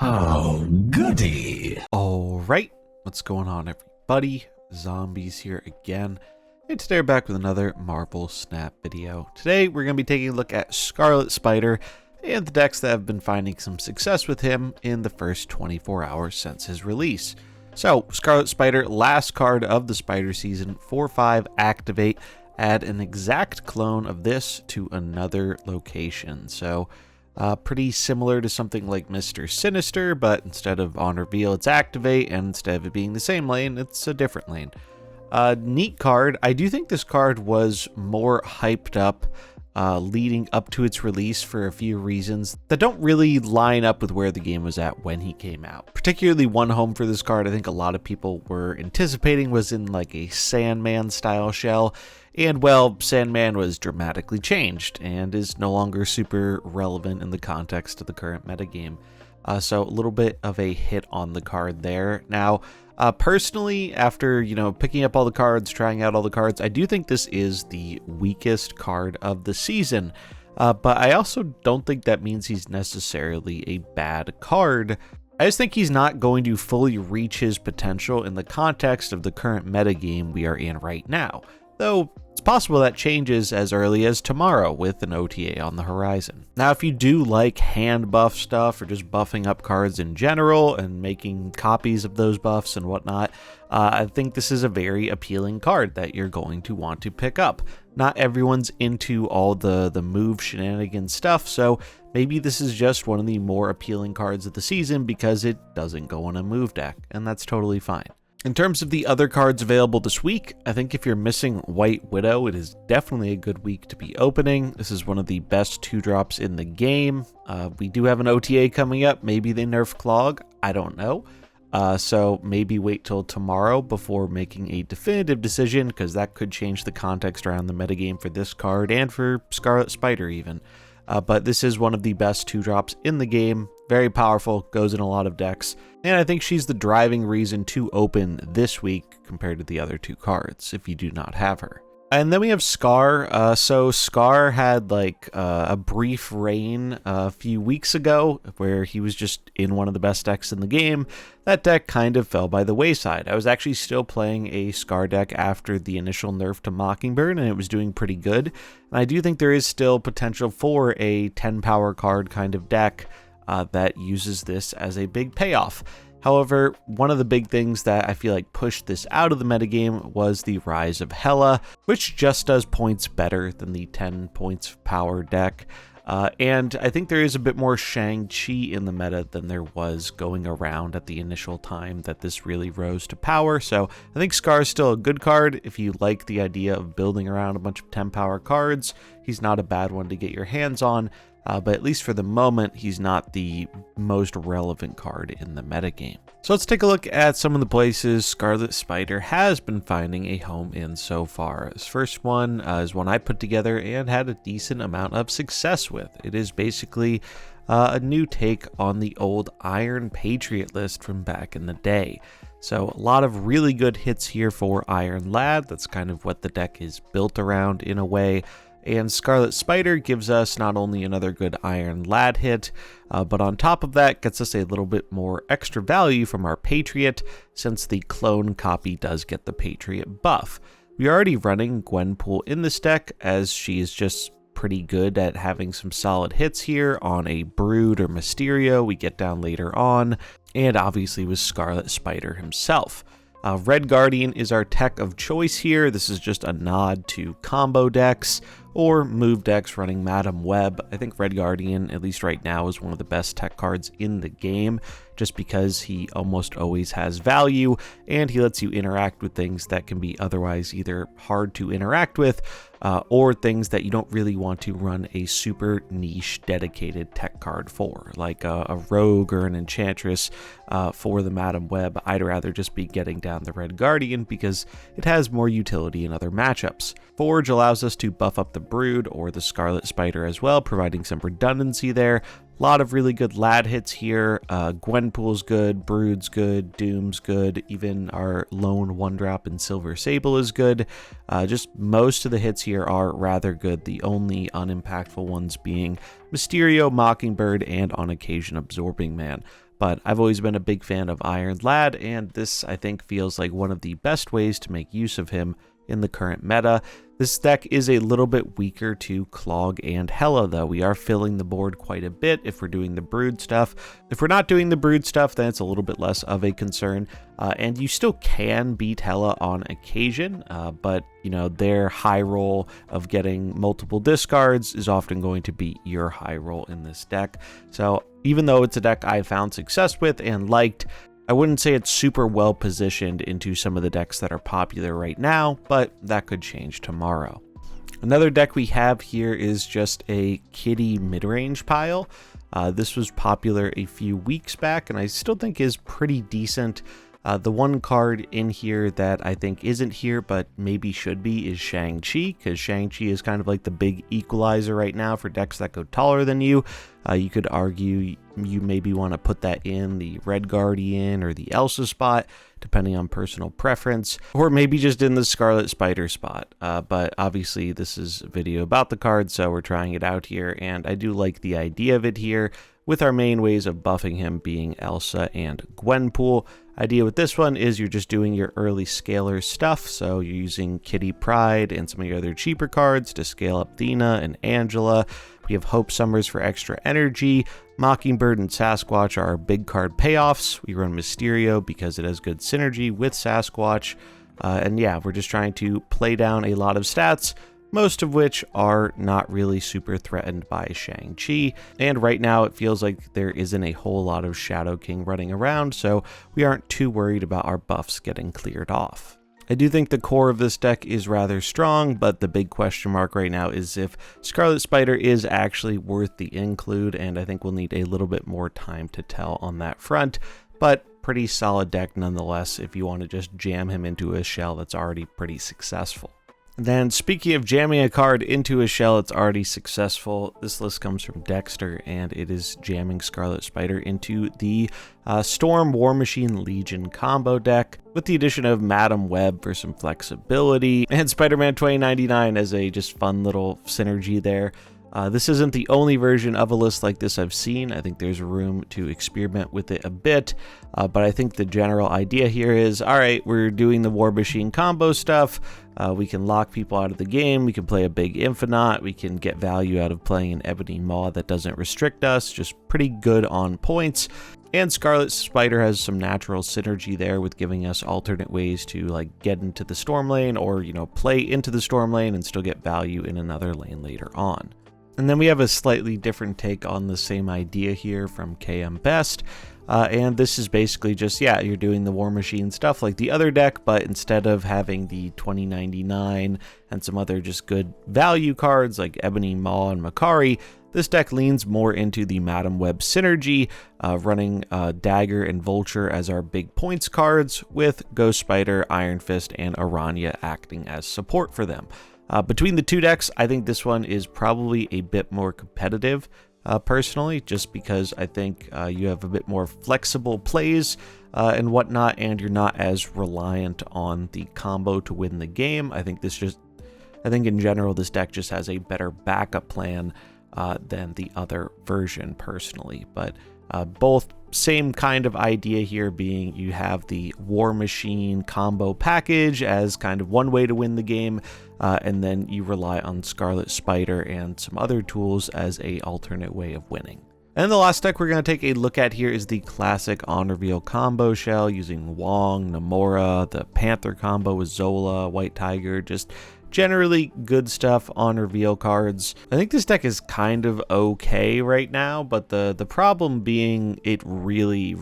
Oh, goody. All right, what's going on, everybody? Zombies here again. And today we're back with another Marvel Snap video. Today we're going to be taking a look at Scarlet Spider and the decks that have been finding some success with him in the first 24 hours since his release. So, Scarlet Spider, last card of the Spider season, 4/5 activate, add an exact clone of this to another location. So, pretty similar to something like Mr. Sinister, but instead of on reveal, it's activate, and instead of it being the same lane, it's a different lane. Neat card. I do think this card was more hyped up leading up to its release for a few reasons that don't really line up with where the game was at when he came out. Particularly one home for this card I think a lot of people were anticipating was in like a Sandman style shell. And well, Sandman was dramatically changed and is no longer super relevant in the context of the current metagame. So a little bit of a hit on the card there. Now, personally, after, picking up all the cards, trying out all the cards, I do think this is the weakest card of the season. But I also don't think that means he's necessarily a bad card. I just think he's not going to fully reach his potential in the context of the current metagame we are in right now. Though it's possible that changes as early as tomorrow with an OTA on the horizon. Now, if you do like hand buff stuff or just buffing up cards in general and making copies of those buffs and whatnot, I think this is a very appealing card that you're going to want to pick up. Not everyone's into all the move shenanigans stuff, so maybe this is just one of the more appealing cards of the season because it doesn't go in a move deck, and that's totally fine. In terms of the other cards available this week, I think if you're missing White Widow, it is definitely a good week to be opening. This is one of the best 2-drops in the game. We do have an OTA coming up. Maybe they nerf Clog. I don't know. So maybe wait till tomorrow before making a definitive decision, because that could change the context around the metagame for this card and for Scarlet Spider even. But this is one of the best 2-drops in the game. Very powerful, goes in a lot of decks, and I think she's the driving reason to open this week compared to the other 2 cards if you do not have her. And then we have Scar. So Scar had like a brief reign a few weeks ago where he was just in one of the best decks in the game. That deck kind of fell by the wayside. I was actually still playing a Scar deck after the initial nerf to Mockingbird, and it was doing pretty good. And I do think there is still potential for a 10 power card kind of deck that uses this as a big payoff. However, one of the big things that I feel like pushed this out of the metagame was the rise of Hela, which just does points better than the 10 points power deck. And I think there is a bit more Shang-Chi in the meta than there was going around at the initial time that this really rose to power. So I think Scar is still a good card. If you like the idea of building around a bunch of 10 power cards, he's not a bad one to get your hands on. But at least for the moment, he's not the most relevant card in the metagame. So let's take a look at some of the places Scarlet Spider has been finding a home in so far. This first one is one I put together and had a decent amount of success with. It is basically a new take on the old Iron Patriot list from back in the day. So a lot of really good hits here for Iron Lad. That's kind of what the deck is built around in a way. And Scarlet Spider gives us not only another good Iron Lad hit, but on top of that gets us a little bit more extra value from our Patriot, since the clone copy does get the Patriot buff. We are already running Gwenpool in this deck, as she is just pretty good at having some solid hits here on a Brood or Mysterio we get down later on, and obviously with Scarlet Spider himself. Red Guardian is our tech of choice here. This is just a nod to combo decks or move decks running Madam Web. I think Red Guardian, at least right now, is one of the best tech cards in the game, just because he almost always has value and he lets you interact with things that can be otherwise either hard to interact with or things that you don't really want to run a super niche dedicated tech card for, like a rogue or an enchantress for the Madam Web. I'd rather just be getting down the Red Guardian because it has more utility in other matchups. Forge allows us to buff up the Brood or the Scarlet Spider as well, providing some redundancy there. A lot of really good lad hits here. Gwenpool's good, Brood's good, Doom's good, even our lone 1-drop in Silver Sable is good. Just most of the hits here are rather good, the only unimpactful ones being Mysterio, Mockingbird, and on occasion Absorbing Man. but I've always been a big fan of Iron Lad, and this I think feels like one of the best ways to make use of him in the current meta. This deck is a little bit weaker to Clog and Hela, though. We are filling the board quite a bit if we're doing the Brood stuff. If we're not doing the Brood stuff, then it's a little bit less of a concern. And you still can beat Hela on occasion, but you know, their high roll of getting multiple discards is often going to beat your high roll in this deck. So even though it's a deck I found success with and liked, I wouldn't say it's super well positioned into some of the decks that are popular right now, but that could change tomorrow. Another deck we have here is just a kitty mid-range pile. This was popular a few weeks back, and I still think is pretty decent. The one card in here that I think isn't here, but maybe should be, is Shang-Chi, because Shang-Chi is kind of like the big equalizer right now for decks that go taller than you. You could argue you maybe want to put that in the Red Guardian or the Elsa spot, depending on personal preference, or maybe just in the Scarlet Spider spot. But obviously this is a video about the card, so we're trying it out here, and I do like the idea of it here, with our main ways of buffing him being Elsa and Gwenpool. Idea with this one is you're just doing your early scaler stuff, so you're using Kitty Pryde and some of your other cheaper cards to scale up Thena and Angela. We have Hope Summers for extra energy. Mockingbird and Sasquatch are our big card payoffs. We run Mysterio because it has good synergy with Sasquatch. And yeah, we're just trying to play down a lot of stats, most of which are not really super threatened by Shang-Chi. And right now it feels like there isn't a whole lot of Shadow King running around, so we aren't too worried about our buffs getting cleared off. I do think the core of this deck is rather strong, but the big question mark right now is if Scarlet Spider is actually worth the include, and I think we'll need a little bit more time to tell on that front, but pretty solid deck nonetheless if you want to just jam him into a shell that's already pretty successful. Then, speaking of jamming a card into a shell that's already successful, this list comes from Dexter, and it is jamming Scarlet Spider into the Storm War Machine Legion combo deck, with the addition of Madam Web for some flexibility, and Spider-Man 2099 as a just fun little synergy there. This isn't the only version of a list like this I've seen. I think there's room to experiment with it a bit, but I think the general idea here is, all right, we're doing the War Machine combo stuff. We can lock people out of the game. We can play a big Infinite. We can get value out of playing an Ebony Maw that doesn't restrict us. Just pretty good on points. And Scarlet Spider has some natural synergy there with giving us alternate ways to like get into the storm lane, or, you know, play into the storm lane and still get value in another lane later on. And then we have a slightly different take on the same idea here from KM Best. And this is basically just, yeah, you're doing the War Machine stuff like the other deck, but instead of having the 2099 and some other just good value cards like Ebony Maw and Makari, this deck leans more into the Madam Web synergy, running Dagger and Vulture as our big points cards, with Ghost Spider, Iron Fist, and Aranya acting as support for them. Between the two decks, I think this one is probably a bit more competitive, personally, just because I think you have a bit more flexible plays and whatnot, and you're not as reliant on the combo to win the game. I think in general, this deck just has a better backup plan than the other version, personally. But both same kind of idea here, being you have the War Machine combo package as kind of one way to win the game, and then you rely on Scarlet Spider and some other tools as a alternate way of winning. And the last deck we're going to take a look at here is the classic on reveal combo shell using Wong, Namora, the Panther combo with Zola, White Tiger, just generally good stuff on reveal cards. I think this deck is kind of okay right now, but the problem being it really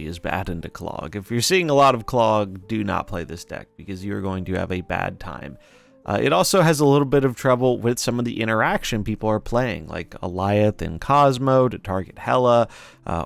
is bad into Clog. If you're seeing a lot of Clog, do not play this deck because you're going to have a bad time. It also has a little bit of trouble with some of the interaction people are playing, like Alioth and Cosmo to target Hela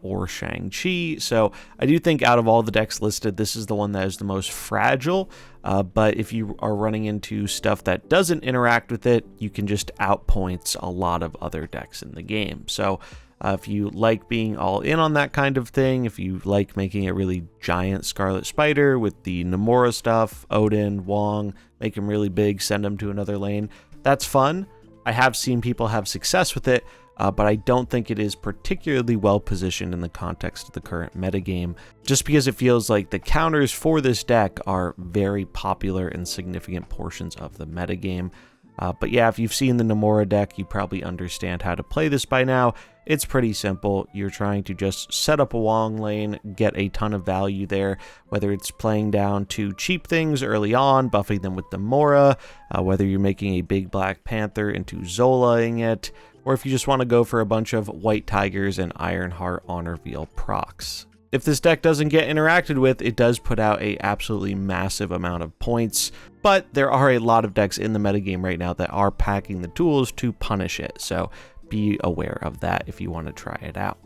or Shang-Chi. So I do think out of all the decks listed, this is the one that is the most fragile. But if you are running into stuff that doesn't interact with it, you can just outpoints a lot of other decks in the game. So if you like being all in on that kind of thing, if you like making a really giant Scarlet Spider with the Namora stuff, Odin, Wong, make him really big, send him to another lane, that's fun. I have seen people have success with it, but I don't think it is particularly well positioned in the context of the current metagame, just because it feels like the counters for this deck are very popular in significant portions of the metagame. But yeah, if you've seen the Nomura deck, you probably understand how to play this by now. It's pretty simple. You're trying to just set up a Wong lane, get a ton of value there, whether it's playing down 2 cheap things early on, buffing them with Nomura, whether you're making a big Black Panther into Zolaing it, or if you just want to go for a bunch of White Tigers and Ironheart on reveal procs. If this deck doesn't get interacted with, it does put out a absolutely massive amount of points, but there are a lot of decks in the metagame right now that are packing the tools to punish it, so be aware of that if you want to try it out.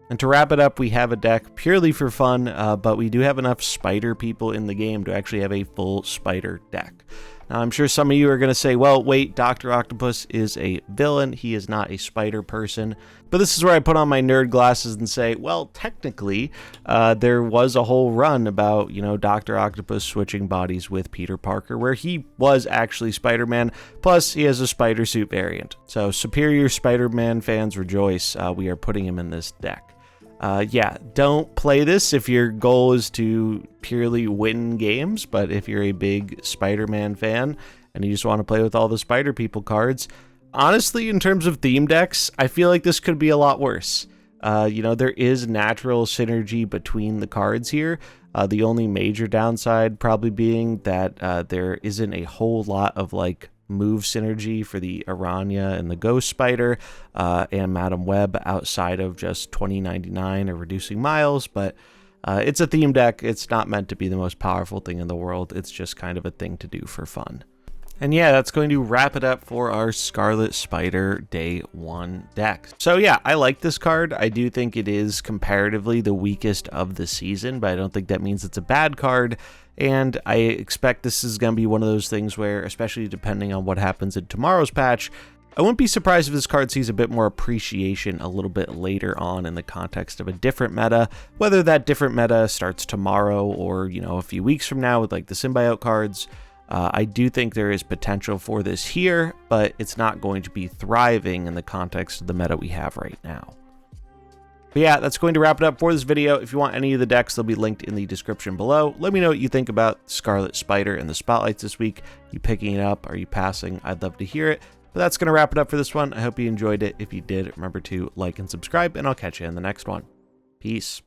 And to wrap it up, we have a deck purely for fun, but we do have enough spider people in the game to actually have a full spider deck. Now, I'm sure some of you are going to say, well, wait, Dr. Octopus is a villain. He is not a spider person. But this is where I put on my nerd glasses and say, well, technically, there was a whole run about, Dr. Octopus switching bodies with Peter Parker, where he was actually Spider-Man. Plus, he has a spider suit variant. So, Superior Spider-Man fans rejoice. We are putting him in this deck. Yeah, don't play this if your goal is to purely win games, but if you're a big Spider-Man fan and you just want to play with all the Spider People cards, honestly, in terms of theme decks, I feel like this could be a lot worse. There is natural synergy between the cards here. The only major downside probably being that there isn't a whole lot of move synergy for the Aranya and the Ghost Spider and Madam Web outside of just 2099 or reducing miles, but it's a theme deck. It's not meant to be the most powerful thing in the world. It's just kind of a thing to do for fun. And yeah, that's going to wrap it up for our Scarlet Spider Day 1 deck. So yeah, I like this card. I do think it is comparatively the weakest of the season, but I don't think that means it's a bad card. And I expect this is going to be one of those things where, especially depending on what happens in tomorrow's patch, I wouldn't be surprised if this card sees a bit more appreciation a little bit later on in the context of a different meta, whether that different meta starts tomorrow or, a few weeks from now with the symbiote cards. I do think there is potential for this here, but it's not going to be thriving in the context of the meta we have right now. But yeah, that's going to wrap it up for this video. If you want any of the decks, they'll be linked in the description below. Let me know what you think about Scarlet Spider and the Spotlights this week. You picking it up? Are you passing? I'd love to hear it. But that's going to wrap it up for this one. I hope you enjoyed it. If you did, remember to like and subscribe, and I'll catch you in the next one. Peace.